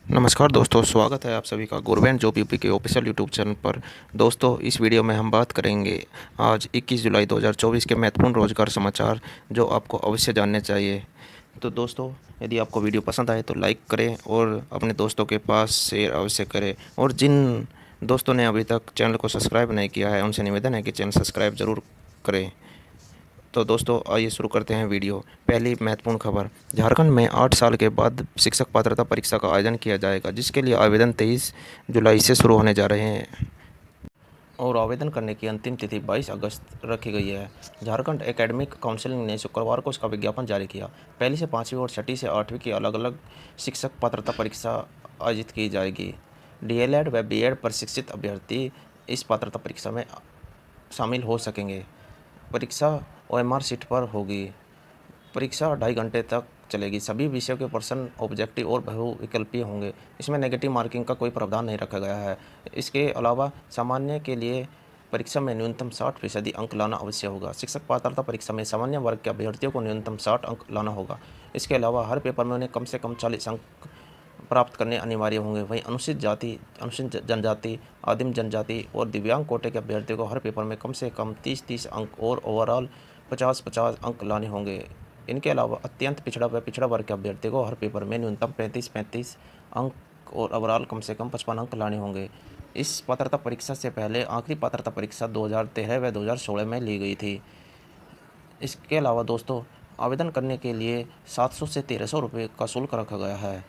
नमस्कार दोस्तों, स्वागत है आप सभी का गवर्नमेंट जॉब यूपी के ऑफिशियल यूट्यूब चैनल पर। दोस्तों, इस वीडियो में हम बात करेंगे आज 21 जुलाई 2024 के महत्वपूर्ण रोजगार समाचार जो आपको अवश्य जानने चाहिए। तो दोस्तों, यदि आपको वीडियो पसंद आए तो लाइक करें और अपने दोस्तों के पास शेयर अवश्य करें। और जिन दोस्तों ने अभी तक चैनल को सब्सक्राइब नहीं किया है उनसे निवेदन है कि चैनल सब्सक्राइब ज़रूर करें। तो दोस्तों, आइए शुरू करते हैं वीडियो। पहली महत्वपूर्ण खबर, झारखंड में 8 साल के बाद शिक्षक पात्रता परीक्षा का आयोजन किया जाएगा, जिसके लिए आवेदन 23 जुलाई से शुरू होने जा रहे हैं और आवेदन करने की अंतिम तिथि 22 अगस्त रखी गई है। झारखंड एकेडमिक काउंसिल ने शुक्रवार को इसका विज्ञापन जारी किया। पहली से 5वीं और छठी से 8वीं की अलग अलग शिक्षक पात्रता परीक्षा आयोजित की जाएगी। डीएलएड व बीएड प्रशिक्षित अभ्यर्थी इस पात्रता परीक्षा में शामिल हो सकेंगे। परीक्षा ओएमआर सीट पर होगी। परीक्षा 2.5 घंटे तक चलेगी। सभी विषयों के प्रश्न ऑब्जेक्टिव और बहुविकल्पीय होंगे। इसमें नेगेटिव मार्किंग का कोई प्रावधान नहीं रखा गया है। इसके अलावा सामान्य के लिए परीक्षा में न्यूनतम 60% अंक लाना अवश्य होगा। शिक्षक पात्रता परीक्षा में सामान्य वर्ग के अभ्यर्थियों को न्यूनतम 60 अंक लाना होगा। इसके अलावा हर पेपर में उन्हें कम से कम 40 अंक प्राप्त करने अनिवार्य होंगे। वहीं अनुसूचित जाति, अनुसूचित जनजाति, आदिम जनजाति और दिव्यांग कोटे के अभ्यर्थियों को हर पेपर में कम से कम 30-30 अंक और ओवरऑल 50-50 अंक लाने होंगे। इनके अलावा अत्यंत पिछड़ा व पिछड़ा वर्ग के अभ्यर्थियों को हर पेपर में न्यूनतम 35-35 अंक और ओवरऑल कम से कम 55 अंक लाने होंगे। इस पात्रता परीक्षा से पहले आखिरी पात्रता परीक्षा 2013 व 2016 में ली गई थी। इसके अलावा दोस्तों, आवेदन करने के लिए 700 से 1300 रुपये का शुल्क रखा गया है।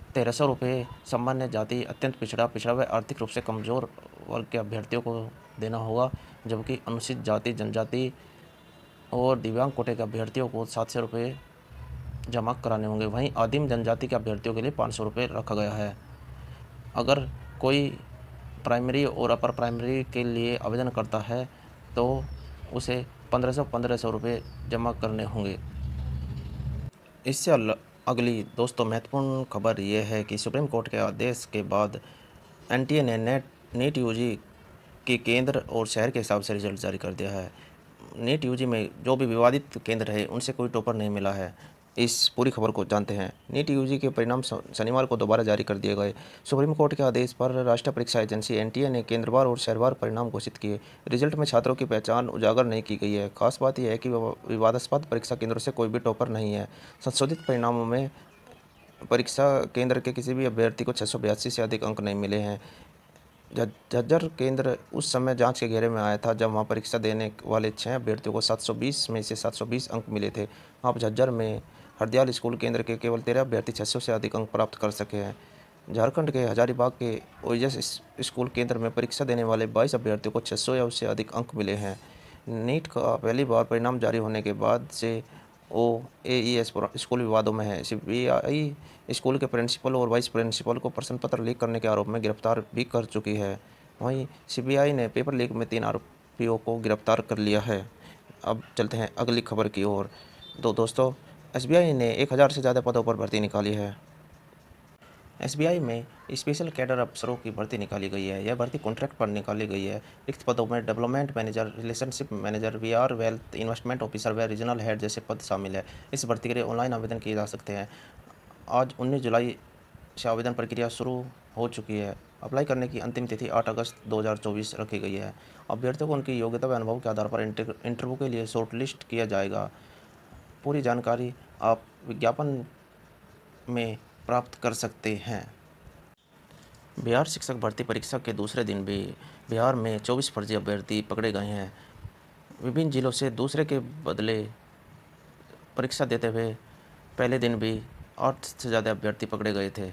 1300 रुपये सामान्य जाति, अत्यंत पिछड़ा, पिछड़ा व आर्थिक रूप से कमज़ोर वर्ग के अभ्यर्थियों को देना होगा, जबकि अनुसूचित जाति, जनजाति और दिव्यांग कोटे के अभ्यर्थियों को 700 रुपये जमा कराने होंगे। वहीं आदिम जनजाति के अभ्यर्थियों के लिए 500 रुपये रखा गया है। अगर कोई प्राइमरी और अपर प्राइमरी के लिए आवेदन करता है तो उसे 1500 रुपये जमा करने होंगे। इससे अगली दोस्तों महत्वपूर्ण खबर यह है कि सुप्रीम कोर्ट के आदेश के बाद एनटीए ने नीट यूजी के केंद्र और शहर के हिसाब से रिजल्ट जारी कर दिया है। नीट यूजी में जो भी विवादित केंद्र है उनसे कोई टॉपर नहीं मिला है। इस पूरी खबर को जानते हैं। नीट यूजी के परिणाम शनिवार को दोबारा जारी कर दिए गए। सुप्रीम कोर्ट के आदेश पर राष्ट्रीय परीक्षा एजेंसी एनटीए ने केंद्रवार और शहरवार परिणाम घोषित किए। रिजल्ट में छात्रों की पहचान उजागर नहीं की गई है। खास बात यह है कि विवादास्पद परीक्षा केंद्रों से कोई भी टॉपर नहीं है। संशोधित परिणामों में परीक्षा केंद्र के किसी भी अभ्यर्थी को 682 से अधिक अंक नहीं मिले हैं। झज्जर केंद्र उस समय जांच के घेरे में आया था जब वहां परीक्षा देने वाले 6 अभ्यर्थियों को 720 में से 720 अंक मिले थे। अब झज्जर में हरदयाल स्कूल केंद्र के केवल 13 अभ्यर्थी 600 से अधिक अंक प्राप्त कर सके हैं। झारखंड के हजारीबाग के ओएस स्कूल केंद्र में परीक्षा देने वाले 22 अभ्यर्थियों को 600 या उससे अधिक अंक मिले हैं। नीट का पहली बार परिणाम जारी होने के बाद से ओएईएस स्कूल विवादों में है। सीबीआई स्कूल के प्रिंसिपल और वाइस प्रिंसिपल को प्रश्न पत्र लीक करने के आरोप में गिरफ्तार भी कर चुकी है। वहीं सीबीआई ने पेपर लीक में 3 आरोपियों को गिरफ्तार कर लिया है। अब चलते हैं अगली खबर की ओर। तो दोस्तों, एसबीआई ने 1000 से ज़्यादा पदों पर भर्ती निकाली है। एसबीआई में स्पेशल कैडर अफसरों की भर्ती निकाली गई है। यह भर्ती कॉन्ट्रैक्ट पर निकाली गई है। रिक्त पदों में development manager, relationship manager, VR, wealth investment officer व रीजनल हेड जैसे पद शामिल है। इस भर्ती के लिए ऑनलाइन आवेदन किए जा सकते हैं। आज 19 जुलाई से आवेदन प्रक्रिया शुरू हो चुकी है। अप्लाई करने की अंतिम तिथि 8 अगस्त 2024 रखी गई है। अभ्यर्थियों को उनकी योग्यता व अनुभव के आधार पर इंटरव्यू के लिए शॉर्टलिस्ट किया जाएगा। पूरी जानकारी आप विज्ञापन में प्राप्त कर सकते हैं। बिहार शिक्षक भर्ती परीक्षा के दूसरे दिन भी बिहार में 24 फर्जी अभ्यर्थी पकड़े गए हैं। विभिन्न जिलों से दूसरे के बदले परीक्षा देते हुए पहले दिन भी 8 से ज़्यादा अभ्यर्थी पकड़े गए थे।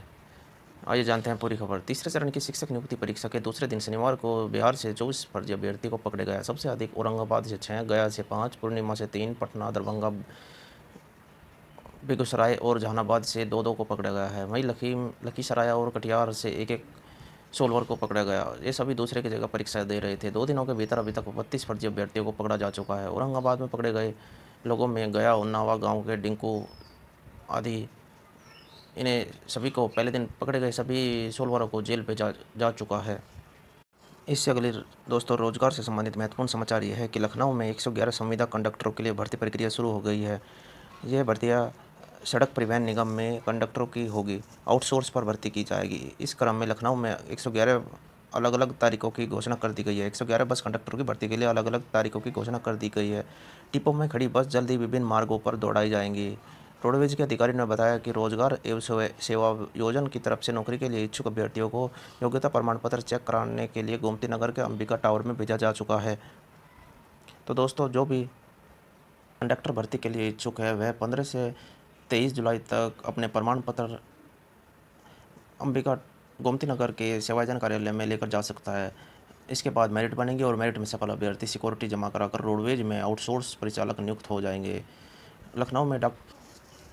आइए जानते हैं पूरी खबर। तीसरे चरण की शिक्षक नियुक्ति परीक्षा के दूसरे दिन शनिवार को बिहार से 24 फर्जी अभ्यर्थी को पकड़े गया। सबसे अधिक औरंगाबाद से 6, गया से 5, पूर्णिमा से 3, पटना, दरभंगा, बेगूसराय और जहानाबाद से 2-2 को पकड़ा गया है। वहीं लखीसराय और कटिहार से 1-1 सोलवर को पकड़ा गया। ये सभी दूसरे की जगह परीक्षा दे रहे थे। 2 दिनों के भीतर अभी तक 32 फर्जी अभ्यर्थियों को पकड़ा जा चुका है। औरंगाबाद में पकड़े गए लोगों में गया उन्नावा गांव के डिंकू आदि, इन्हें सभी को पहले दिन पकड़े गए सभी सोलवरों को जेल भेजा जा चुका है। इससे अगले दोस्तों रोजगार से संबंधित महत्वपूर्ण समाचार ये है कि लखनऊ में 111 संविदा कंडक्टरों के लिए भर्ती प्रक्रिया शुरू हो गई है। यह भर्तियां सड़क परिवहन निगम में कंडक्टरों की होगी, आउटसोर्स पर भर्ती की जाएगी। इस क्रम में लखनऊ में 111 अलग अलग तारीखों की घोषणा कर दी गई है। 111 बस कंडक्टरों की भर्ती के लिए अलग अलग तारीखों की घोषणा कर दी गई है। डिपो में खड़ी बस जल्द ही विभिन्न मार्गों पर दौड़ाई जाएंगी। रोडवेज के अधिकारी ने बताया कि रोजगार एवं सेवा योजना की तरफ से नौकरी के लिए इच्छुक अभ्यर्थियों को योग्यता प्रमाण पत्र चेक कराने के लिए गोमती नगर के अंबिका टावर में भेजा जा चुका है। तो दोस्तों जो भी कंडक्टर भर्ती के लिए इच्छुक है वह 15 से 23 जुलाई तक अपने प्रमाण पत्र अंबिका गोमती नगर के सेवायतन कार्यालय में लेकर जा सकता है। इसके बाद मेरिट बनेंगे और मेरिट में सफल अभ्यर्थी सिक्योरिटी जमा कराकर रोडवेज में आउटसोर्स परिचालक नियुक्त हो जाएंगे। लखनऊ में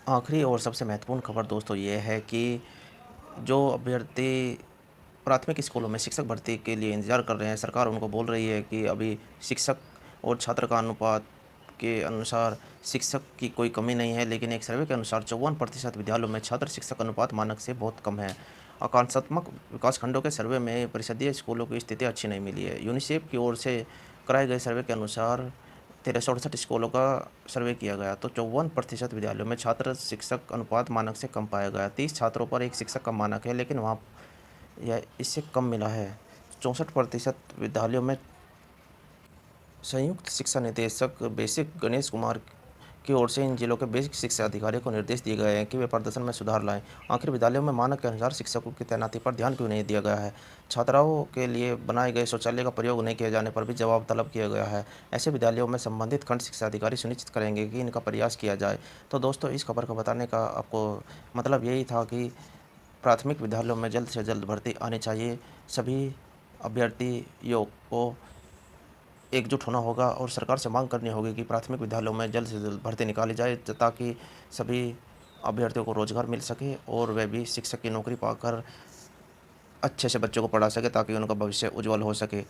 आखिरी और सबसे महत्वपूर्ण खबर दोस्तों ये है कि जो अभ्यर्थी प्राथमिक स्कूलों में शिक्षक भर्ती के लिए इंतज़ार कर रहे हैं, सरकार उनको बोल रही है कि अभी शिक्षक और छात्र का अनुपात के अनुसार शिक्षक की कोई कमी नहीं है, लेकिन एक सर्वे के अनुसार 54% विद्यालयों में छात्र शिक्षक अनुपात मानक से बहुत कम है। आकांक्षात्मक विकासखंडों के सर्वे में परिषदीय स्कूलों की स्थिति अच्छी नहीं मिली है। यूनिसेफ की ओर से कराए गए सर्वे के अनुसार 1368 स्कूलों का सर्वे किया गया तो 54% विद्यालयों में छात्र शिक्षक अनुपात मानक से कम पाया गया। 30 छात्रों पर एक शिक्षक का मानक है, लेकिन वहाँ यह इससे कम मिला है। 64% विद्यालयों में संयुक्त शिक्षा निदेशक बेसिक गणेश कुमार की ओर से इन जिलों के बेसिक शिक्षा अधिकारी को निर्देश दिए गए हैं कि वे प्रदर्शन में सुधार लाएं। आखिर विद्यालयों में मानक के अनुसार शिक्षकों की तैनाती पर ध्यान क्यों नहीं दिया गया है? छात्राओं के लिए बनाए गए शौचालय का प्रयोग नहीं किए जाने पर भी जवाब तलब किया गया है। ऐसे विद्यालयों में संबंधित खंड शिक्षा अधिकारी सुनिश्चित करेंगे कि इनका प्रयास किया जाए। तो दोस्तों इस खबर को बताने का आपको मतलब यही था कि प्राथमिक विद्यालयों में जल्द से जल्द भर्ती आनी चाहिए। सभी अभ्यर्थियों को एकजुट होना होगा और सरकार से मांग करनी होगी कि प्राथमिक विद्यालयों में जल्द से जल्द भर्ती निकाली जाए ताकि सभी अभ्यर्थियों को रोज़गार मिल सके और वे भी शिक्षक की नौकरी पाकर अच्छे से बच्चों को पढ़ा सके ताकि उनका भविष्य उज्जवल हो सके।